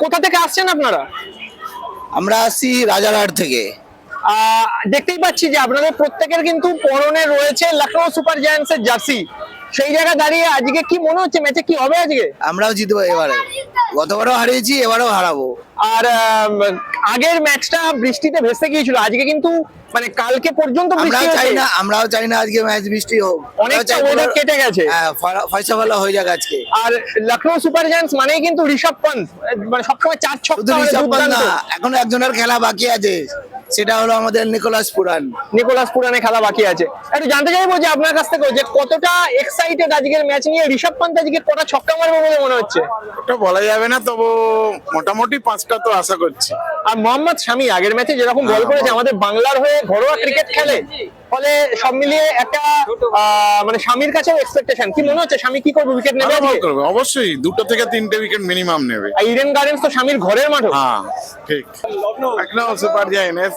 কোথা থেকে আসছেন আপনারা? আমরা আসছি রাজারহাট থেকে। দেখতেই পাচ্ছি যে আপনাদের প্রত্যেকের কিন্তু পরনে রয়েছে লখনৌ সুপার জায়ান্টস এর জার্সি। সেই জায়গায় দাঁড়িয়ে আজকে কি মনে হচ্ছে, ম্যাচে কি হবে আজকে? আমরাও জিতবো এবারে, গতবারও হারিয়েছি, এবারেও হারাবো। আর আগের ম্যাচটা বৃষ্টিতে ভেসে গিয়েছিল, আজকে কিন্তু মানে কালকে পর্যন্ত বৃষ্টি হয়েছে। আমরাও চাই না আজকে ম্যাচ বৃষ্টি হোক, অনেকটা ওয়েদার কেটে গেছে। ফয়সালা হয়ে যাক আজকে। আর লখনৌ সুপার জায়ান্টস মানেই কিন্তু ঋষভ পান্ত, মানে সবসময় 4 ছক্কা মানে দুর্দান্ত। এখনো একজনের খেলা বাকি আছে, সেটা হলো আমাদের নিকোলাস পুরানে খেলা বাকি আছে। একটু জানতে চাইবো যে আপনার কাছ থেকে যে কতটা এক্সাইটেড আজকের ম্যাচ নিয়ে, ঋষভ পান্ত আজকে কটা ছক্কা মারবে বলে মনে হচ্ছে? ওটা বলা যাবে না, তবু মোটামুটি 5টা তো আশা করছি। আর মোহাম্মদ শামি আগের ম্যাচে যেরকম বল করেছে, আমাদের বাংলার হয়ে ঘরোয়া ক্রিকেট খেলে, ফলে সব মিলিয়ে একটা মানে শামির কাছেও এক্সপেকটেশন। কি মনে হচ্ছে শামি কি করবে, উইকেট নেবে? অবশ্যই 2 থেকে 3টে উইকেট মিনিমাম নেবে। আর ইডেন গার্ডেন্স তো শামির ঘরের মাঠও। হ্যাঁ ঠিক। Lucknow super giants